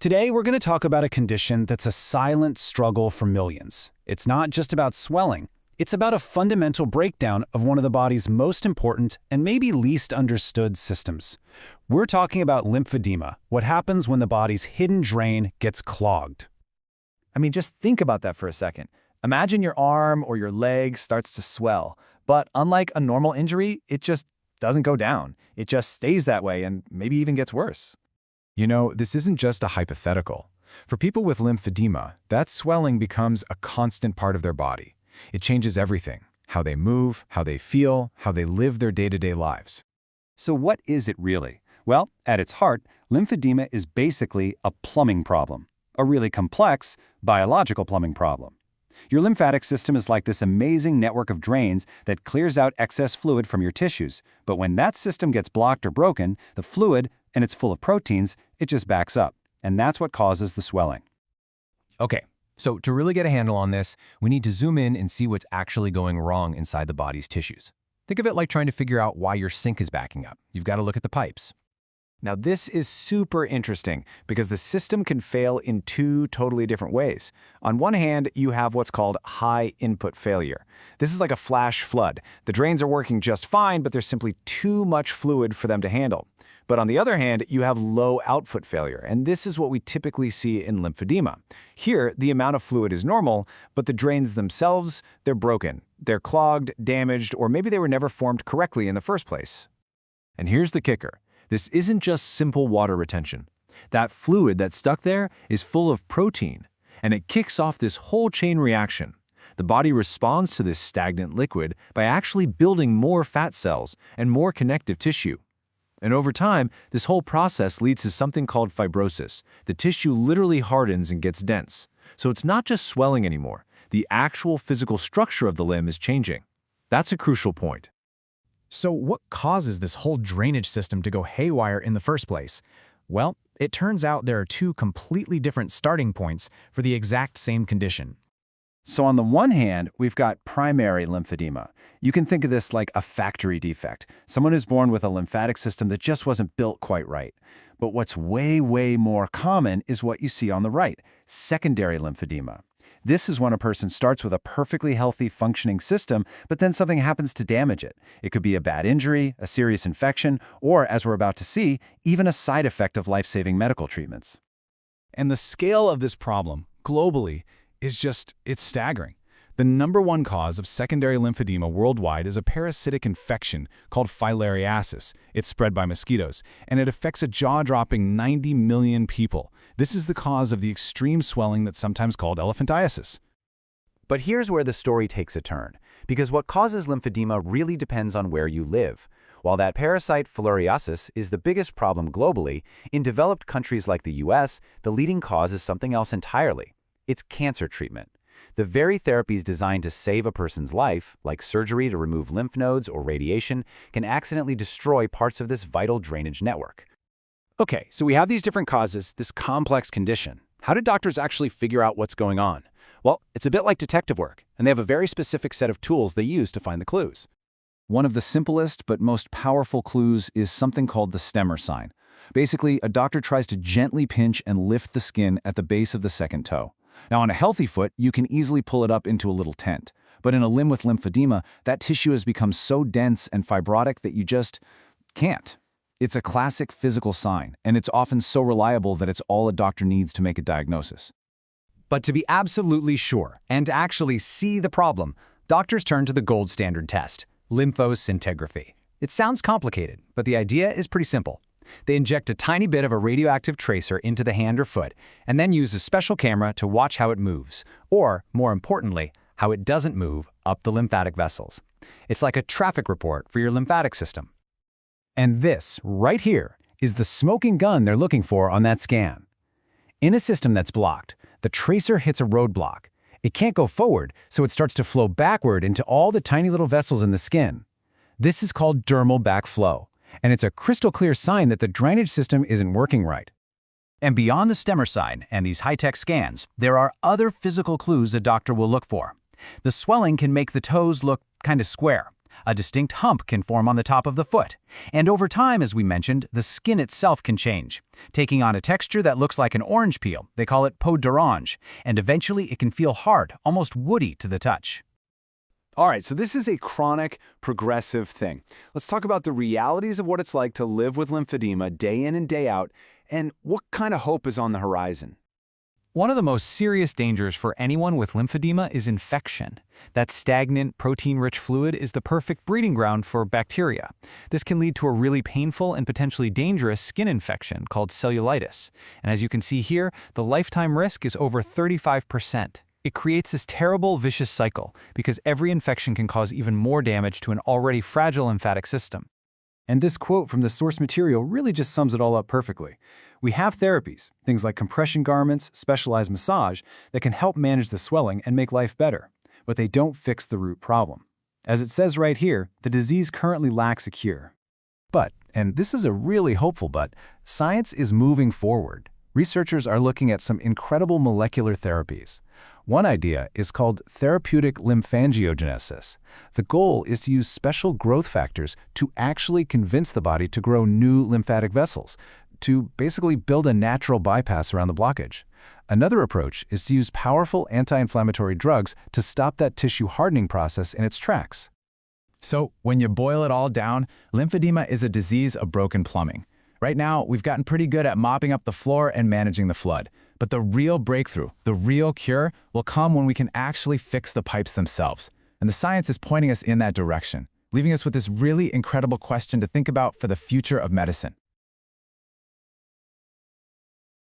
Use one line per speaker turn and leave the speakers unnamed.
Today, we're going to talk about a condition that's a silent struggle for millions. It's not just about swelling. It's about a fundamental breakdown of one of the body's most important and maybe least understood systems. We're talking about lymphedema, what happens when the body's hidden drain gets clogged.
I mean, just think about that for a second. Imagine your arm or your leg starts to swell, but unlike a normal injury, it just doesn't go down. It just stays that way and maybe even gets worse.
You know, this isn't just a hypothetical. For people with lymphedema, that swelling becomes a constant part of their body. It changes everything: how they move, how they feel, how they live their day-to-day lives.
So what is it really? Well, at its heart, lymphedema is basically a plumbing problem, a really complex biological plumbing problem. Your lymphatic system is like this amazing network of drains that clears out excess fluid from your tissues, but when that system gets blocked or broken, the fluid, and it's full of proteins, it just backs up, and that's what causes the swelling.
Okay, so to really get a handle on this, we need to zoom in and see what's actually going wrong inside the body's tissues. Think of it like trying to figure out why your sink is backing up. You've got to look at the pipes.
Now, this is super interesting because the system can fail in two totally different ways. On one hand, you have what's called high input failure. This is like a flash flood. The drains are working just fine, but there's simply too much fluid for them to handle. But on the other hand, you have low output failure, and this is what we typically see in lymphedema. Here, the amount of fluid is normal, but the drains themselves, they're broken. They're clogged, damaged, or maybe they were never formed correctly in the first place.
And here's the kicker. This isn't just simple water retention. That fluid that's stuck there is full of protein, and it kicks off this whole chain reaction. The body responds to this stagnant liquid by actually building more fat cells and more connective tissue. And over time, this whole process leads to something called fibrosis. The tissue literally hardens and gets dense. So it's not just swelling anymore. The actual physical structure of the limb is changing. That's a crucial point.
So what causes this whole drainage system to go haywire in the first place? Well, it turns out there are two completely different starting points for the exact same condition.
So on the one hand, we've got primary lymphedema. You can think of this like a factory defect, someone who's born with a lymphatic system that just wasn't built quite right. But what's way, way more common is what you see on the right, secondary lymphedema. This is when a person starts with a perfectly healthy, functioning system, but then something happens to damage it. It could be a bad injury, a serious infection, or, as we're about to see, even a side effect of life-saving medical treatments.
And the scale of this problem, globally, it's staggering. The #1 cause of secondary lymphedema worldwide is a parasitic infection called filariasis. It's spread by mosquitoes, and it affects a jaw-dropping 90 million people. This is the cause of the extreme swelling that's sometimes called elephantiasis.
But here's where the story takes a turn, because what causes lymphedema really depends on where you live. While that parasite, filariasis, is the biggest problem globally, in developed countries like the US, the leading cause is something else entirely. It's cancer treatment. The very therapies designed to save a person's life, like surgery to remove lymph nodes or radiation, can accidentally destroy parts of this vital drainage network. Okay, so we have these different causes, this complex condition. How do doctors actually figure out what's going on? Well, it's a bit like detective work, and they have a very specific set of tools they use to find the clues. One of the simplest but most powerful clues is something called the stemmer sign. Basically, a doctor tries to gently pinch and lift the skin at the base of the second toe. Now, on a healthy foot, you can easily pull it up into a little tent. But in a limb with lymphedema, that tissue has become so dense and fibrotic that you just can't. It's a classic physical sign, and it's often so reliable that it's all a doctor needs to make a diagnosis.
But to be absolutely sure and to actually see the problem, doctors turn to the gold standard test, lymphoscintigraphy. It sounds complicated, but the idea is pretty simple. They inject a tiny bit of a radioactive tracer into the hand or foot, and then use a special camera to watch how it moves, or, more importantly, how it doesn't move up the lymphatic vessels. It's like a traffic report for your lymphatic system.
And this, right here, is the smoking gun they're looking for on that scan. In a system that's blocked, the tracer hits a roadblock. It can't go forward, so it starts to flow backward into all the tiny little vessels in the skin. This is called dermal backflow, and it's a crystal clear sign that the drainage system isn't working right.
And beyond the stemmer sign and these high-tech scans, there are other physical clues a doctor will look for. The swelling can make the toes look kind of square. A distinct hump can form on the top of the foot. And over time, as we mentioned, the skin itself can change, taking on a texture that looks like an orange peel. They call it peau d'orange, and eventually it can feel hard, almost woody to the touch.
All right, so this is a chronic, progressive thing. Let's talk about the realities of what it's like to live with lymphedema day in and day out, and what kind of hope is on the horizon.
One of the most serious dangers for anyone with lymphedema is infection. That stagnant, protein-rich fluid is the perfect breeding ground for bacteria. This can lead to a really painful and potentially dangerous skin infection called cellulitis. And as you can see here, the lifetime risk is over 35%. It creates this terrible, vicious cycle because every infection can cause even more damage to an already fragile lymphatic system.
And this quote from the source material really just sums it all up perfectly. We have therapies, things like compression garments, specialized massage, that can help manage the swelling and make life better, but they don't fix the root problem. As it says right here, the disease currently lacks a cure.
But, and this is a really hopeful but, science is moving forward. Researchers are looking at some incredible molecular therapies. One idea is called therapeutic lymphangiogenesis. The goal is to use special growth factors to actually convince the body to grow new lymphatic vessels, to basically build a natural bypass around the blockage. Another approach is to use powerful anti-inflammatory drugs to stop that tissue hardening process in its tracks.
So, when you boil it all down, lymphedema is a disease of broken plumbing. Right now, we've gotten pretty good at mopping up the floor and managing the flood. But the real breakthrough, the real cure, will come when we can actually fix the pipes themselves. And the science is pointing us in that direction, leaving us with this really incredible question to think about for the future of medicine.